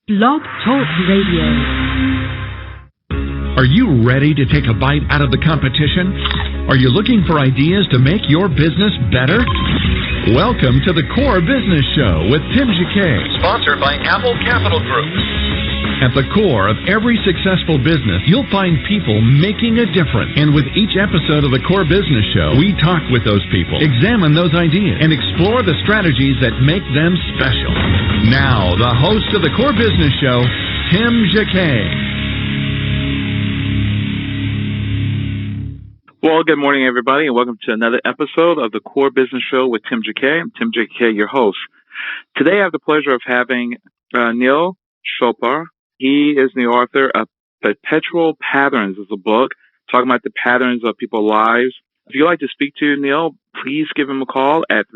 Blog Talk Radio. Are you ready to take a bite out of the competition? Are you looking for ideas to make your business better? Welcome to the Core Business Show with Tim Jacquet, sponsored by Apple Capital Group. At the core of every successful business, you'll find people making a difference. And with each episode of the Core Business Show, we talk with those people, examine those ideas, and explore the strategies that make them special. Now, the host of the Core Business Show, Tim Jacquet. Well, good morning, everybody, and welcome to another episode of the Core Business Show with Tim Jacquet. I'm Tim Jacquet, your host. Today, I have the pleasure of having Neil Chopra. He is the author of Perpetual Patterns. It's a book talking about the patterns of people's lives. If you'd like to speak to Neil, please give him a call at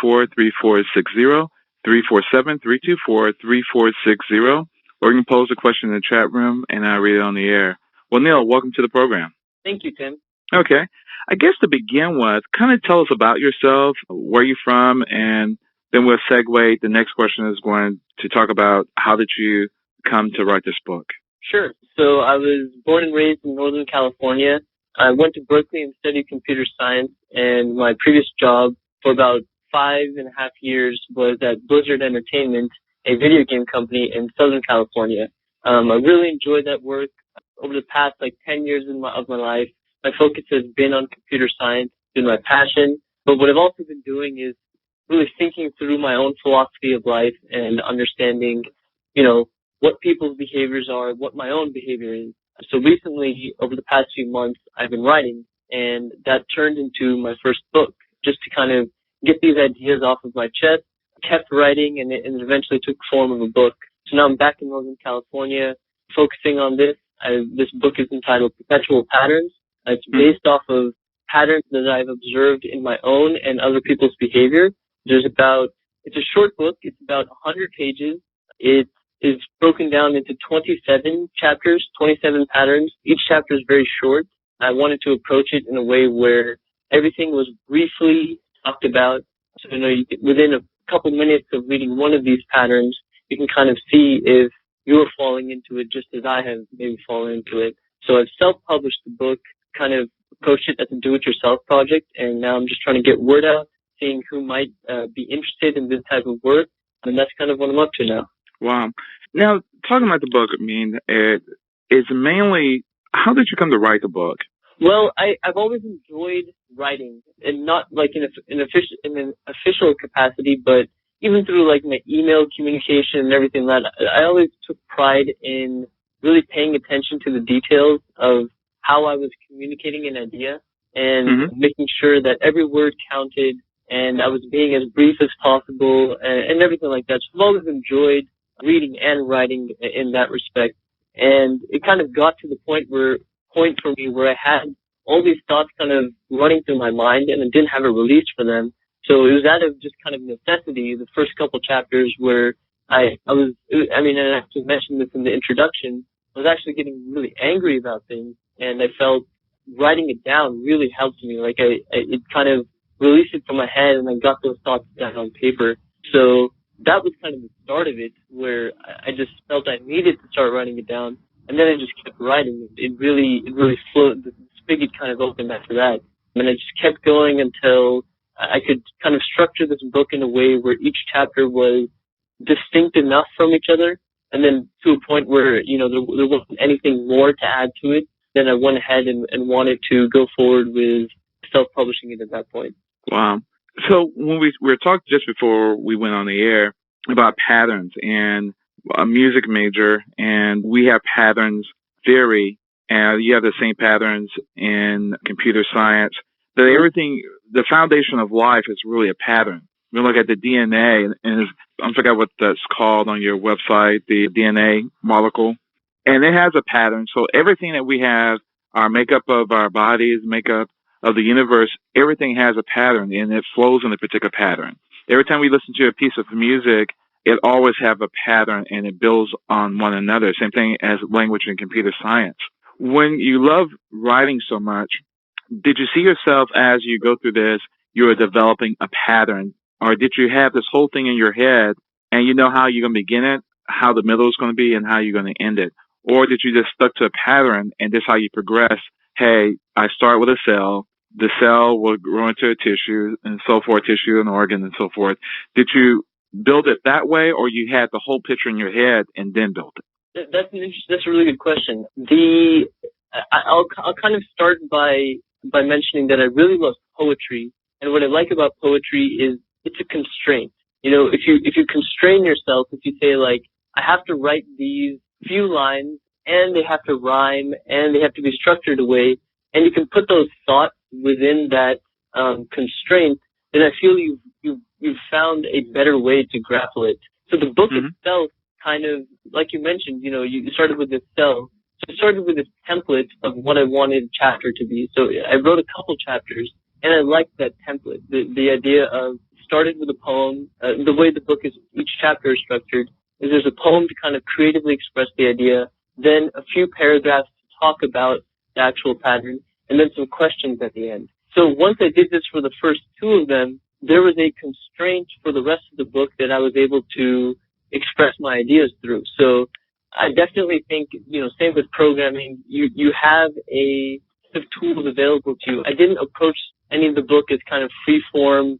347-324-3460, 347-324-3460, or you can pose a question in the chat room, and I'll read it on the air. Well, Neil, welcome to the program. Thank you, Tim. Okay. I guess to begin with, kind of tell us about yourself, where you're from, and then we'll segue. The next question is going to talk about how did you come to write this book? Sure. So I was born and raised in Northern California. I went to Berkeley and studied computer science, and my previous job for about 5.5 years was at Blizzard Entertainment, a video game company in Southern California. I really enjoyed that work. Over the past 10 years of my life, my focus has been on computer science, been my passion. But what I've also been doing is really thinking through my own philosophy of life and understanding, what people's behaviors are, what my own behavior is. So recently, over the past few months, I've been writing, and that turned into my first book, just to kind of get these ideas off of my chest. I kept writing, and it eventually took form of a book. So now I'm back in Northern California, focusing on this. This book is entitled Perpetual Patterns. It's based off of patterns that I've observed in my own and other people's behavior. It's a short book. It's about 100 pages. It is broken down into 27 chapters, 27 patterns. Each chapter is very short. I wanted to approach it in a way where everything was briefly talked about. So, within a couple minutes of reading one of these patterns, you can kind of see if you're falling into it just as I have maybe fallen into it. So I've self-published the book, kind of approached it as a do-it-yourself project, and now I'm just trying to get word out, seeing who might be interested in this type of work, and that's kind of what I'm up to now. Wow. Now, talking about the book, it's mainly, how did you come to write the book? Well, I've always enjoyed writing, and not in an official capacity, but even through my email communication and everything like that, I always took pride in really paying attention to the details of how I was communicating an idea and making sure that every word counted and I was being as brief as possible and everything like that. So I've always enjoyed reading and writing in that respect. And it kind of got to the point for me where I had all these thoughts kind of running through my mind and I didn't have a release for them. So it was out of just kind of necessity, the first couple chapters where and I actually mentioned this in the introduction, I was actually getting really angry about things, and I felt writing it down really helped me. It kind of released it from my head, and I got those thoughts down on paper. So that was kind of the start of it, where I just felt I needed to start writing it down, and then I just kept writing. It really flowed. The spigot kind of opened after that, and I just kept going until I could kind of structure this book in a way where each chapter was distinct enough from each other, and then to a point where, there wasn't anything more to add to it. Then I went ahead and wanted to go forward with self-publishing it at that point. Wow. So when we were talking just before we went on the air about patterns, and a music major, and we have patterns theory, and you have the same patterns in computer science. The foundation of life is really a pattern. We look at the DNA, and I forget what that's called on your website, the DNA molecule, and it has a pattern. So everything that we have, our makeup of our bodies, makeup of the universe, everything has a pattern, and it flows in a particular pattern. Every time we listen to a piece of music, it always have a pattern, and it builds on one another. Same thing as language and computer science. When you love writing so much, did you see yourself as you go through this, you are developing a pattern? Or did you have this whole thing in your head and you know how you're going to begin it, how the middle is going to be and how you're going to end it? Or did you just stuck to a pattern and this is how you progress? Hey, I start with a cell. The cell will grow into a tissue and so forth, tissue and organ and so forth. Did you build it that way, or you had the whole picture in your head and then built it? That's a really good question. I'll kind of start by mentioning that I really love poetry, and what I like about poetry is it's a constraint. You know, if you constrain yourself, if you say like, I have to write these few lines and they have to rhyme and they have to be structured away, and you can put those thoughts within that constraint, then I feel you've found a better way to grapple it. So the book itself, kind of like you mentioned, you know, you started with this cell. So I started with this template of what I wanted a chapter to be. So I wrote a couple chapters, and I liked that template. The idea of started with a poem. The way the book is, each chapter is structured, is there's a poem to kind of creatively express the idea, then a few paragraphs to talk about the actual pattern, and then some questions at the end. So once I did this for the first two of them, there was a constraint for the rest of the book that I was able to express my ideas through. So I definitely think, you know, same with programming, you have a set of tools available to you. I didn't approach any of the book as kind of free form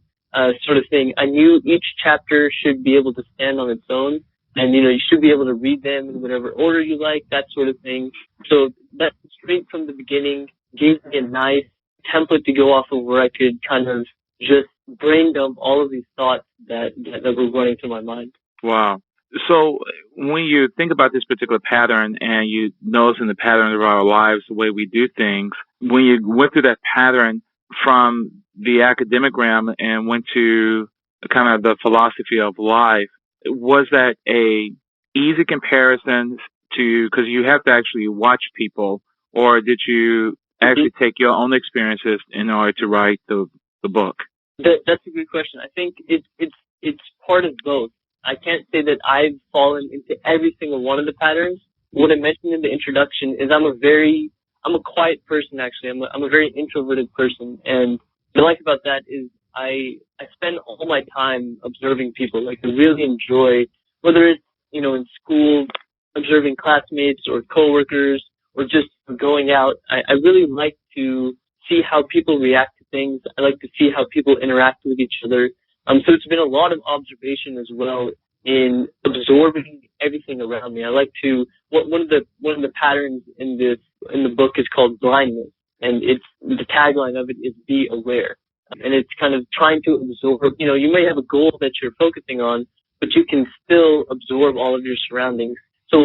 sort of thing. I knew each chapter should be able to stand on its own, and, you know, you should be able to read them in whatever order you like, that sort of thing. So that straight from the beginning gave me a nice template to go off of where I could kind of just brain dump all of these thoughts that were running through my mind. Wow. So when you think about this particular pattern and you notice in the pattern of our lives, the way we do things, when you went through that pattern from the academic realm and went to kind of the philosophy of life, was that a easy comparison to, because you have to actually watch people, or did you actually take your own experiences in order to write the book? That's a good question. I think it's part of both. I can't say that I've fallen into every single one of the patterns. What I mentioned in the introduction is I'm a quiet person, actually. I'm a very introverted person. And what I like about that is I spend all my time observing people. Like, I really enjoy, whether it's, you know, in school, observing classmates or coworkers, or just going out. I really like to see how people react to things. I like to see how people interact with each other. So it's been a lot of observation as well in absorbing everything around me. I like to, one of the patterns in the book is called blindness, and it's, the tagline of it is be aware. And it's kind of trying to absorb, you know, you may have a goal that you're focusing on, but you can still absorb all of your surroundings. So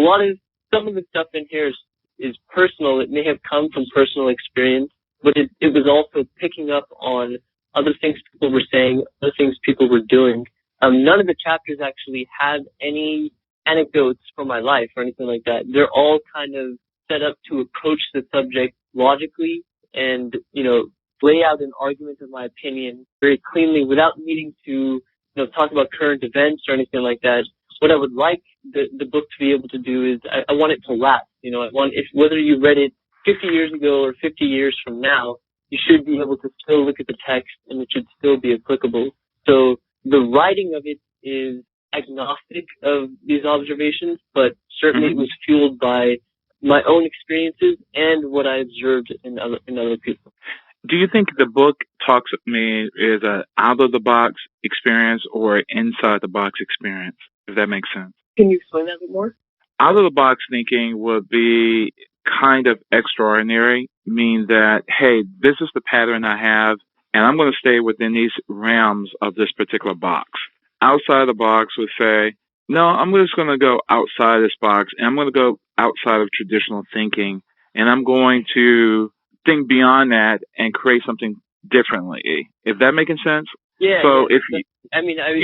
some of the stuff in here is personal. It may have come from personal experience, but it was also picking up on other things people were saying, other things people were doing. None of the chapters actually have any anecdotes from my life or anything like that. They're all kind of set up to approach the subject logically and, you know, lay out an argument of my opinion very cleanly without needing to, you know, talk about current events or anything like that. What I would like the book to be able to do is I want it to last. You know, whether you read it 50 years ago or 50 years from now, you should be able to still look at the text and it should still be applicable. So the writing of it is agnostic of these observations, but certainly it was fueled by my own experiences and what I observed in other people. Do you think the book talks with me is an out-of-the-box experience or inside-the-box experience, if that makes sense? Can you explain that a bit more? Out-of-the-box thinking would be kind of extraordinary, meaning that, hey, this is the pattern I have, and I'm going to stay within these realms of this particular box. Outside the box would say, no, I'm just going to go outside this box, and I'm going to go outside of traditional thinking, and I'm going to think beyond that and create something differently. If that making sense? Yeah. So yeah, if you,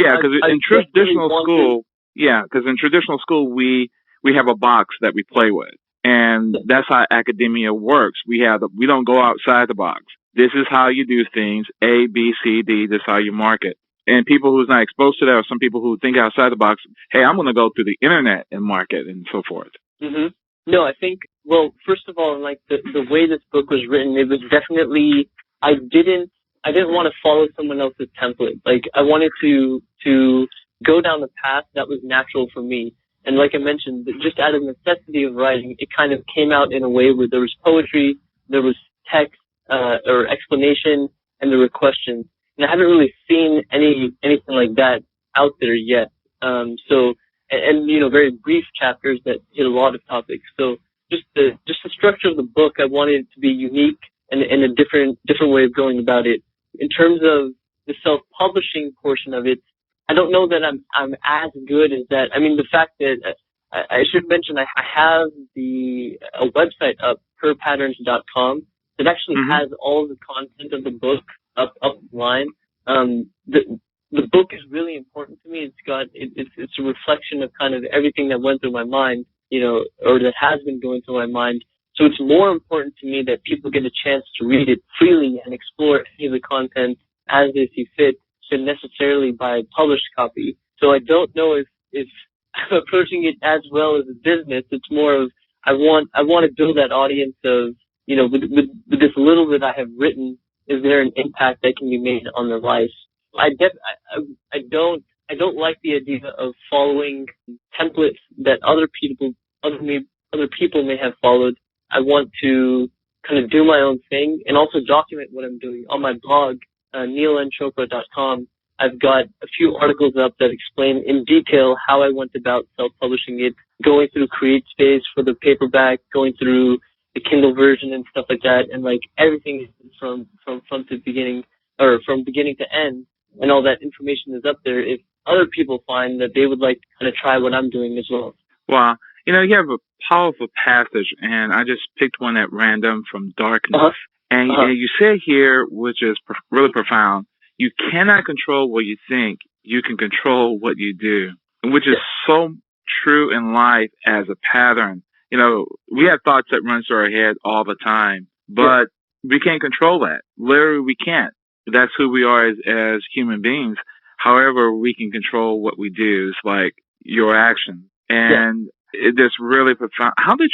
because in traditional school, because in traditional school we have a box that we play with, and that's how academia works. We don't go outside the box. This is how you do things. A, B, C, D. This is how you mark it. And people who's not exposed to that, or some people who think outside the box, hey, I'm going to go through the internet and mark it and so forth. Mm-hmm. No, I think, well, first of all, like the way this book was written, it was definitely, I didn't want to follow someone else's template. Like, I wanted to go down the path that was natural for me. And like I mentioned, just out of necessity of writing, it kind of came out in a way where there was poetry, there was text or explanation, and there were questions. And I haven't really seen anything like that out there yet. Very brief chapters that hit a lot of topics. So just the structure of the book, I wanted it to be unique and a different way of going about it. In terms of the self-publishing portion of it, I don't know that I'm as good as that. I mean, the fact that I should mention I have a website up, perpatterns.com, that actually has all of the content of the book up online. The book is really important to me. It's a reflection of kind of everything that went through my mind, or that has been going through my mind. So it's more important to me that people get a chance to read it freely and explore any of the content as they see fit, than necessarily buy a published copy. So I don't know if I'm approaching it as well as a business. It's more of I want to build that audience of, with this little that I have written, is there an impact that can be made on their lives? I don't like the idea of following templates that other people may have followed. I want to kind of do my own thing and also document what I'm doing. On my blog, neelanchopra.com, I've got a few articles up that explain in detail how I went about self-publishing it, going through CreateSpace for the paperback, going through the Kindle version and stuff like that, and like everything from front to beginning, or from beginning to end, and all that information is up there if other people find that they would like to kind of try what I'm doing as well. Wow. You have a powerful passage, and I just picked one at random from Darkness. And you say here, which is really profound, you cannot control what you think, you can control what you do, which is so true in life as a pattern. We have thoughts that run through our head all the time, but we can't control that. Literally, we can't. That's who we are as human beings. However, we can control what we do. It's like your action. And it's really profound. How did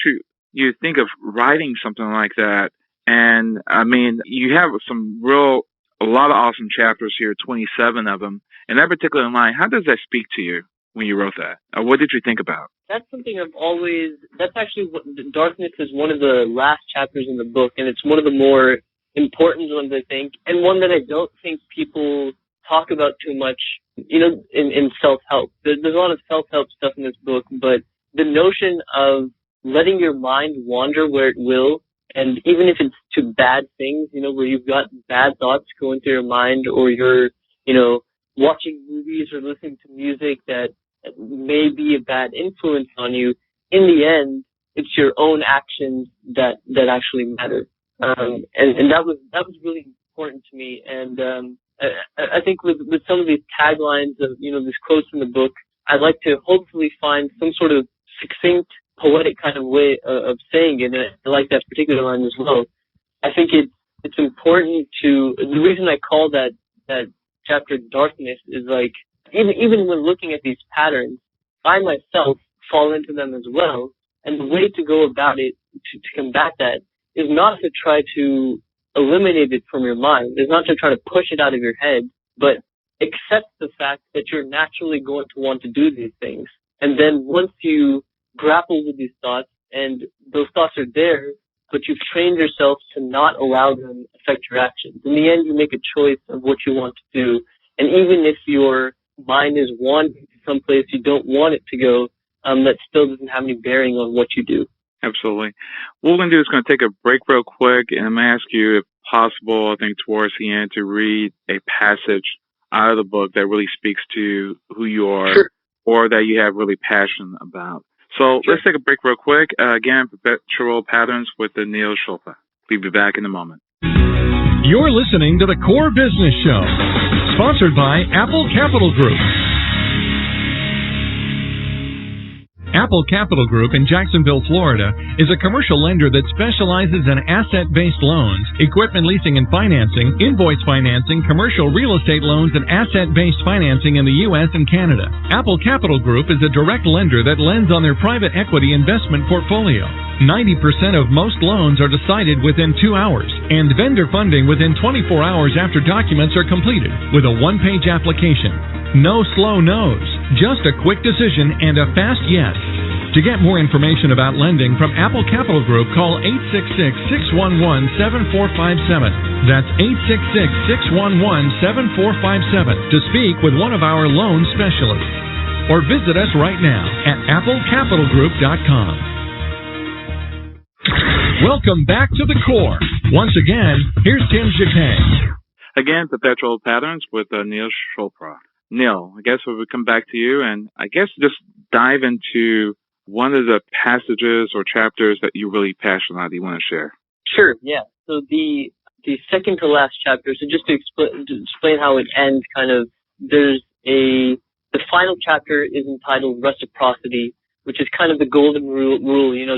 you think of writing something like that? And I mean, you have a lot of awesome chapters here, 27 of them. And that particular line, how does that speak to you when you wrote that? What did you think about? That's something that's actually Darkness is one of the last chapters in the book, and it's one of the more important ones, I think, and one that I don't think people talk about too much, in self-help. There's a lot of self-help stuff in this book, but the notion of letting your mind wander where it will, and even if it's to bad things, where you've got bad thoughts going through your mind, or you're, watching movies or listening to music that may be a bad influence on you, in the end, it's your own actions that actually matter. And that was really important to me. And I think with some of these taglines of, these quotes in the book, I'd like to hopefully find some sort of succinct, poetic kind of way of saying it. And I like that particular line as well. I think it's important the reason I call that chapter Darkness is like, even when looking at these patterns, I myself fall into them as well. And the way to go about it, to combat that, is not to try to eliminate it from your mind. It's not to try to push it out of your head, but accept the fact that you're naturally going to want to do these things. And then once you grapple with these thoughts, and those thoughts are there, but you've trained yourself to not allow them to affect your actions. In the end, you make a choice of what you want to do. And even if your mind is wandering to some place you don't want it to go, that still doesn't have any bearing on what you do. Absolutely. What we're going to do is going to take a break real quick, and I'm going to ask you, if possible, I think towards the end, to read a passage out of the book that really speaks to who you are, sure, or that you have really passion about. So sure, let's take a break real quick. Again, Perpetual Patterns with Neel Chopra. We'll be back in a moment. You're listening to The Core Business Show, sponsored by Apple Capital Group. Apple Capital Group in Jacksonville, Florida, is a commercial lender that specializes in asset-based loans, equipment leasing and financing, invoice financing, commercial real estate loans, and asset-based financing in the U.S. and Canada. Apple Capital Group is a direct lender that lends on their private equity investment portfolio. 90% of most loans are decided within 2 hours, and vendor funding within 24 hours after documents are completed, with a one-page application. No slow no's. Just a quick decision and a fast yes. To get more information about lending from Apple Capital Group, call 866-611-7457. That's 866-611-7457 to speak with one of our loan specialists. Or visit us right now at applecapitalgroup.com. Welcome back to the core. Once again, here's Tim Jacquet. Again, Perpetual Patterns with Neil Chopra. Neil, I guess we'll come back to you and I guess just dive into one of the passages or chapters that you're really passionate about that you want to share. Sure, yeah. So the second to last chapter, so just to explain how it ends, kind of, the final chapter is entitled Reciprocity, which is kind of the golden rule,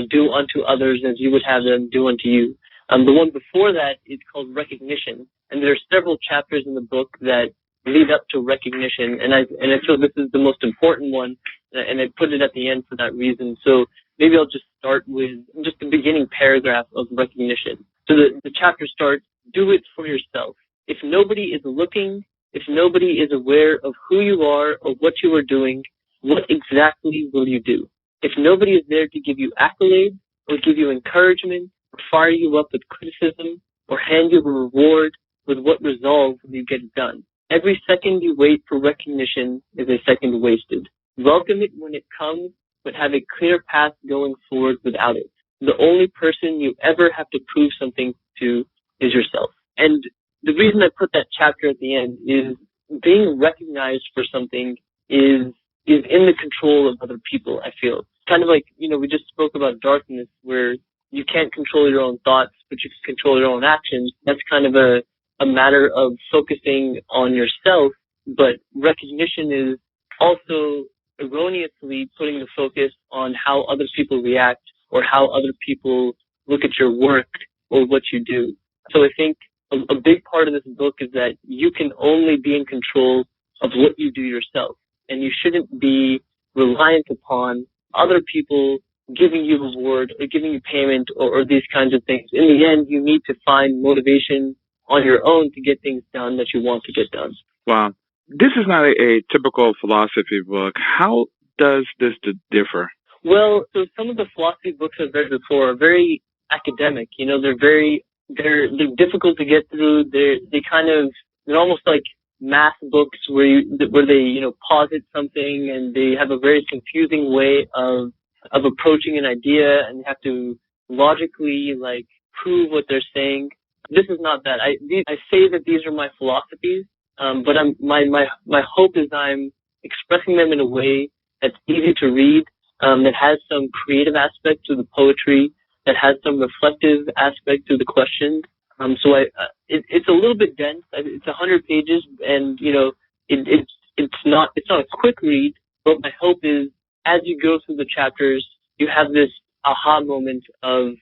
do unto others as you would have them do unto you. The one before that is called Recognition, and there are several chapters in the book that lead up to recognition, and I feel this is the most important one, and I put it at the end for that reason. So maybe I'll just start with just the beginning paragraph of recognition. So the chapter starts, do it for yourself. If nobody is looking, if nobody is aware of who you are or what you are doing, what exactly will you do? If nobody is there to give you accolades or give you encouragement or fire you up with criticism or hand you a reward, with what resolve will you get it done? Every second you wait for recognition is a second wasted. Welcome it when it comes, but have a clear path going forward without it. The only person you ever have to prove something to is yourself. And the reason I put that chapter at the end is being recognized for something is in the control of other people, I feel. Kind of like, we just spoke about darkness, where you can't control your own thoughts, but you can control your own actions. That's kind of a matter of focusing on yourself, but recognition is also erroneously putting the focus on how other people react or how other people look at your work or what you do. So I think a big part of this book is that you can only be in control of what you do yourself, and you shouldn't be reliant upon other people giving you reward or giving you payment or these kinds of things. In the end, you need to find motivation on your own to get things done that you want to get done. Wow. This is not a typical philosophy book. How does this differ? Well, so some of the philosophy books I've read before are very academic. They're difficult to get through. They're almost like math books where they posit something, and they have a very confusing way of approaching an idea, and you have to logically prove what they're saying. This is not that. I say that these are my philosophies, but my hope is I'm expressing them in a way that's easy to read, that has some creative aspect to the poetry, that has some reflective aspect to the questions. So it's a little bit dense. It's 100 pages, and it's not a quick read. But my hope is, as you go through the chapters, you have this aha moment of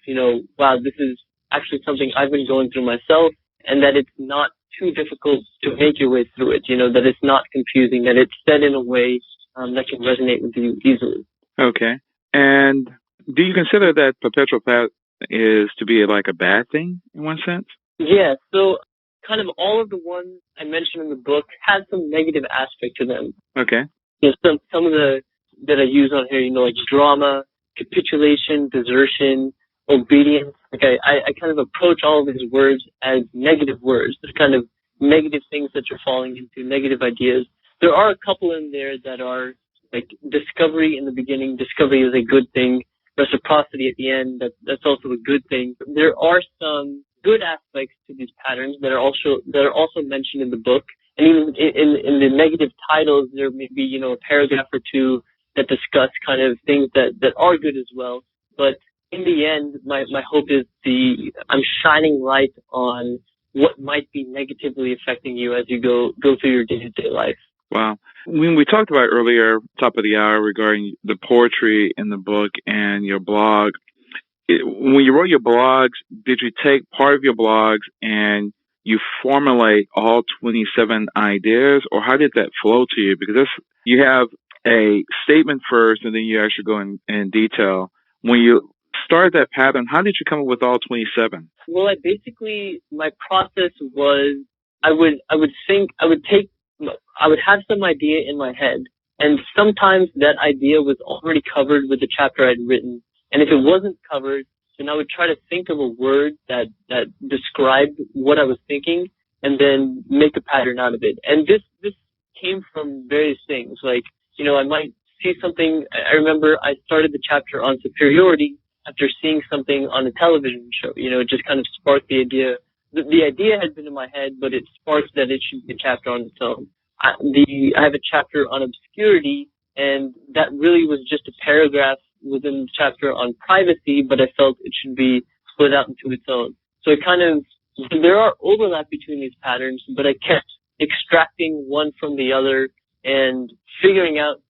wow, this is actually something I've been going through myself, and that it's not too difficult to make your way through it. That it's not confusing, that it's said in a way that can resonate with you easily. Okay. And do you consider that Perpetual Path is to be like a bad thing in one sense? Yeah. So kind of all of the ones I mentioned in the book had some negative aspect to them. Okay. Some of the that I use on here, like drama, capitulation, desertion, obedience. I kind of approach all of these words as negative words. They're kind of negative things that you're falling into, negative ideas. There are a couple in there that are like discovery in the beginning. Discovery is a good thing. Reciprocity at the end, that's also a good thing. There are some good aspects to these patterns that are also mentioned in the book. And even in the negative titles, there may be, a paragraph or two that discuss kind of things that are good as well. But in the end, my hope is I'm shining light on what might be negatively affecting you as you go through your day-to-day life. Wow. When we talked about earlier, top of the hour, regarding the poetry in the book and your blog, when you wrote your blogs, did you take part of your blogs and you formulate all 27 ideas, or how did that flow to you? Because you have a statement first, and then you actually go in detail. When you started that pattern, how did you come up with all 27? Well, my process was I would have some idea in my head, And sometimes that idea was already covered with the chapter I'd written. And if it wasn't covered, then I would try to think of a word that described what I was thinking and then make a pattern out of it. And this came from various things. Like, I might see something. I remember I started the chapter on superiority after seeing something on a television show. It just kind of sparked the idea. The idea had been in my head, but it sparked that it should be a chapter on its own. I have a chapter on obscurity, and that really was just a paragraph within the chapter on privacy, but I felt it should be split out into its own. So there are overlap between these patterns, but I kept extracting one from the other and figuring out,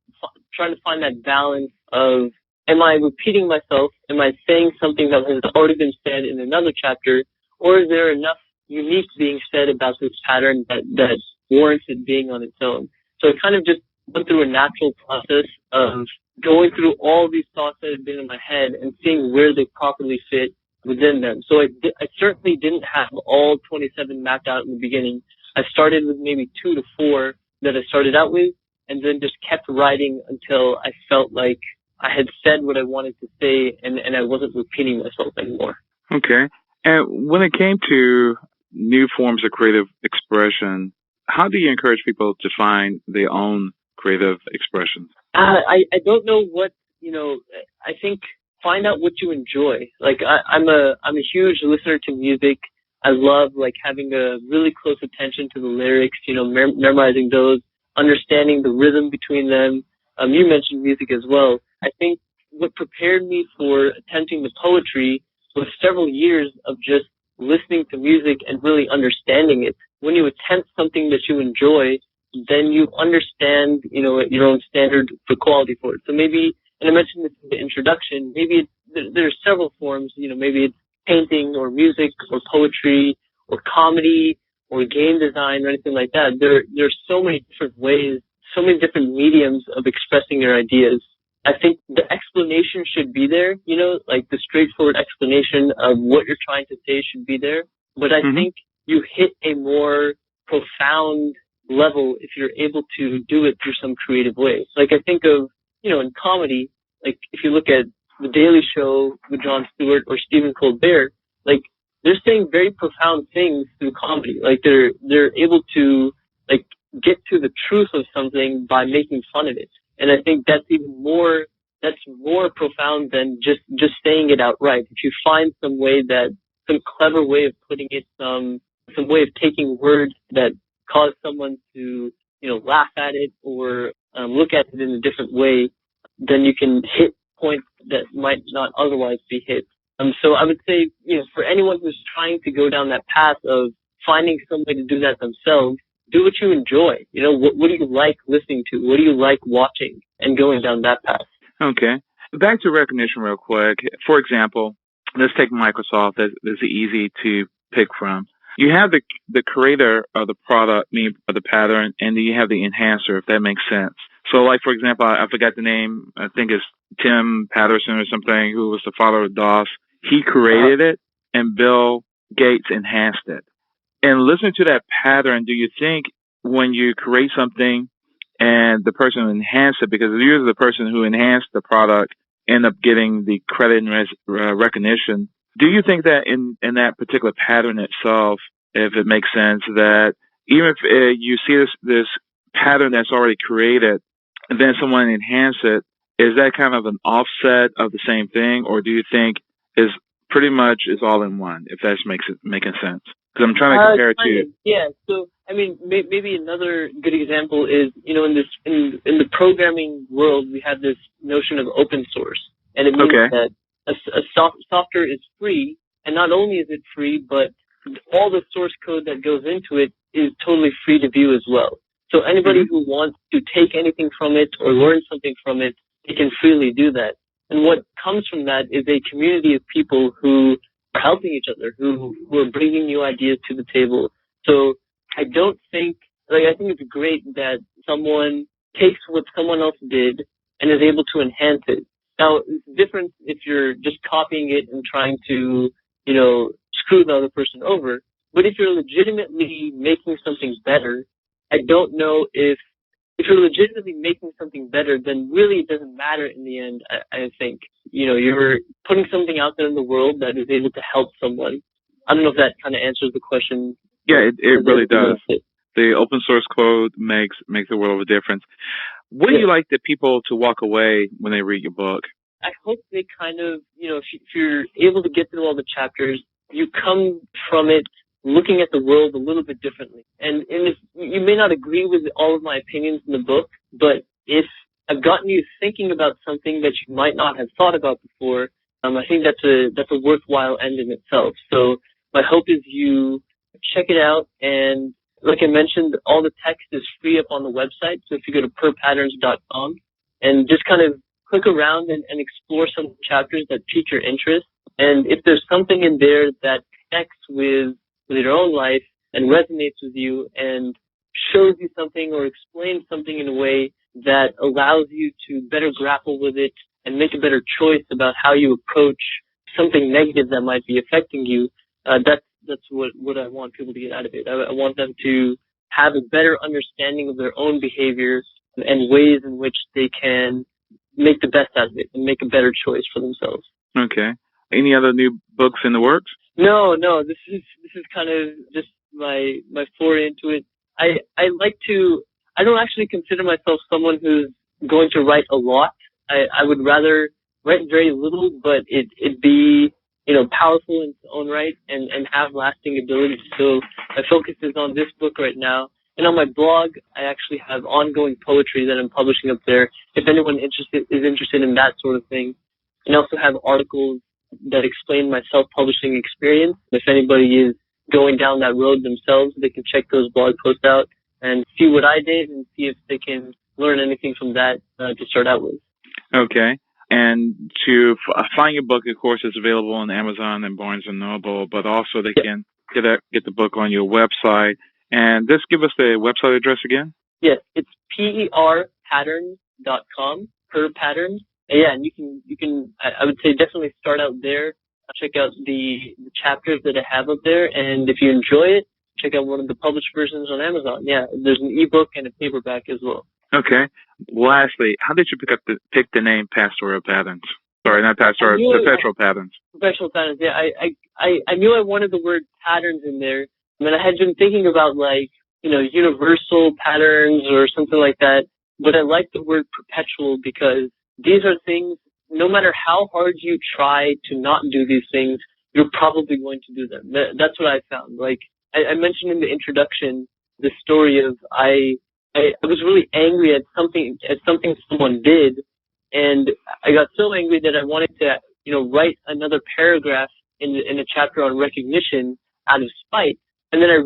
trying to find that balance of, am I repeating myself? Am I saying something that has already been said in another chapter? Or is there enough unique being said about this pattern that warrants it being on its own? So I kind of just went through a natural process of going through all these thoughts that had been in my head and seeing where they properly fit within them. So I certainly didn't have all 27 mapped out in the beginning. I started with maybe 2 to 4 that I started out with, and then just kept writing until I felt like I had said what I wanted to say and I wasn't repeating myself anymore. Okay. And when it came to new forms of creative expression, how do you encourage people to find their own creative expressions? I don't know what, I think find out what you enjoy. Like I'm a huge listener to music. I love having a really close attention to the lyrics, memorizing those, understanding the rhythm between them. You mentioned music as well. I think what prepared me for attempting the poetry was several years of just listening to music and really understanding it. When you attempt something that you enjoy, then you understand, your own standard for quality for it. So maybe, and I mentioned this in the introduction, maybe there are several forms, maybe it's painting or music or poetry or comedy or game design or anything like that. There are so many different ways, so many different mediums of expressing your ideas. I think the explanation should be there, the straightforward explanation of what you're trying to say should be there. But I think you hit a more profound level if you're able to do it through some creative way. Like I think of, in comedy, like if you look at The Daily Show with Jon Stewart or Stephen Colbert, they're saying very profound things through comedy. Like they're able to get to the truth of something by making fun of it. And I think that's more profound than just saying it outright. If you find some clever way of putting it, some way of taking words that cause someone to, laugh at it or look at it in a different way, then you can hit points that might not otherwise be hit. So I would say, for anyone who's trying to go down that path of finding some way to do that themselves, do what you enjoy. What do you like listening to? What do you like watching? And going down that path. Okay. Back to recognition real quick. For example, let's take Microsoft. That's easy to pick from. You have the creator of the product, of the pattern, and then you have the enhancer, if that makes sense. So, for example, I forgot the name. I think it's Tim Patterson or something, who was the father of DOS. He created it, and Bill Gates enhanced it. And listening to that pattern, do you think when you create something and the person who enhanced it, because usually the person who enhanced the product end up getting the credit and recognition, do you think that in that particular pattern itself, if it makes sense, that even if you see this pattern that's already created and then someone enhance it, is that kind of an offset of the same thing, or do you think is pretty much is all in one, if that's making sense? Because I'm trying to compare it to. Yeah. So I mean, maybe another good example is, in the programming world, we have this notion of open source, and it means that software is free, and not only is it free, but all the source code that goes into it is totally free to view as well. So anybody who wants to take anything from it or learn something from it, they can freely do that. And what comes from that is a community of people who are helping each other, who are bringing new ideas to the table. So I don't think, I think it's great that someone takes what someone else did and is able to enhance it. Now, it's different if you're just copying it and trying to, screw the other person over. But if you're legitimately making something better, I don't know if if you're legitimately making something better, then really it doesn't matter in the end, I think. You're putting something out there in the world that is able to help someone. I don't know if that kind of answers the question. Yeah, it really does. The open source code makes the world of a difference. What do you like the people to walk away when they read your book? I hope they kind of, if you're able to get through all the chapters, you come from it looking at the world a little bit differently. And if you may not agree with all of my opinions in the book, but if I've gotten you thinking about something that you might not have thought about before, I think that's a worthwhile end in itself. So my hope is you check it out, and like I mentioned, all the text is free up on the website. So if you go to perpatterns.com and just kind of click around and explore some chapters that pique your interest, and if there's something in there that connects with your own life and resonates with you and shows you something or explains something in a way that allows you to better grapple with it and make a better choice about how you approach something negative that might be affecting you, that's what I want people to get out of it. I want them to have a better understanding of their own behaviors and ways in which they can make the best out of it and make a better choice for themselves. Okay. Any other new books in the works? No. This is kind of just my foray into it. I don't actually consider myself someone who's going to write a lot. I would rather write very little, but it be powerful in its own right and have lasting ability. So my focus is on this book right now. And on my blog, I actually have ongoing poetry that I'm publishing up there, if anyone is interested in that sort of thing. And I also have articles that explain my self-publishing experience. If anybody is going down that road themselves, they can check those blog posts out and see what I did and see if they can learn anything from that to start out with. Okay. And to find your book, of course, it's available on Amazon and Barnes & Noble, but also they can get the book on your website. And just give us the website address again. Yes, it's perpatterns.com, perpatterns. Yeah, and you can. I would say definitely start out there. Check out the chapters that I have up there, and if you enjoy it, check out one of the published versions on Amazon. Yeah, there's an ebook and a paperback as well. Okay. Lastly, how did you pick the name Pastoral Patterns? Sorry, not Pastoral, Perpetual Patterns. Perpetual Patterns. Yeah, I knew I wanted the word patterns in there. I mean, I had been thinking about universal patterns or something like that, but I like the word perpetual because these are things, no matter how hard you try to not do these things, you're probably going to do them. That's what I found. Like I mentioned in the introduction, the story of I was really angry at something someone did, and I got so angry that I wanted to, write another paragraph in a chapter on recognition out of spite. And then I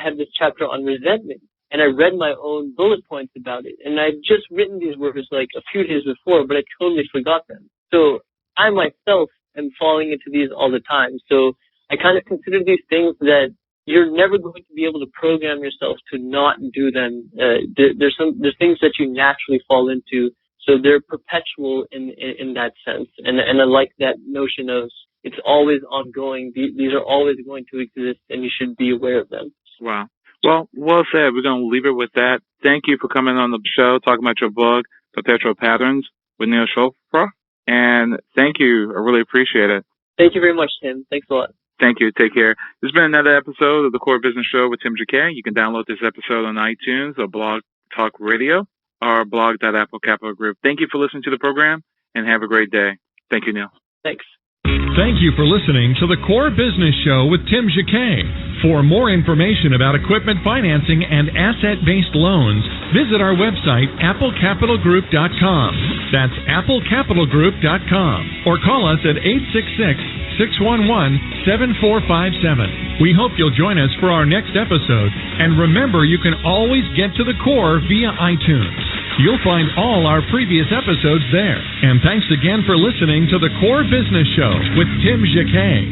had this chapter on resentment, and I read my own bullet points about it. And I'd just written these words like a few days before, but I totally forgot them. So I myself am falling into these all the time. So I kind of consider these things that you're never going to be able to program yourself to not do them. There's things that you naturally fall into. So they're perpetual in that sense. And I like that notion of it's always ongoing. These are always going to exist, and you should be aware of them. Wow. Well said. We're going to leave it with that. Thank you for coming on the show, talking about your book, Perpetual Patterns, with Neil Chopra. And thank you. I really appreciate it. Thank you very much, Tim. Thanks a lot. Thank you. Take care. This has been another episode of the Core Business Show with Tim Jacquet. You can download this episode on iTunes or Blog Talk Radio or blog.apple Capital Group. Thank you for listening to the program, and have a great day. Thank you, Neil. Thanks. Thank you for listening to the Core Business Show with Tim Jacquet. For more information about equipment financing and asset-based loans, visit our website, applecapitalgroup.com. That's applecapitalgroup.com. Or call us at 866-611-7457. We hope you'll join us for our next episode. And remember, you can always get to the core via iTunes. You'll find all our previous episodes there. And thanks again for listening to the Core Business Show with Tim Jacquet.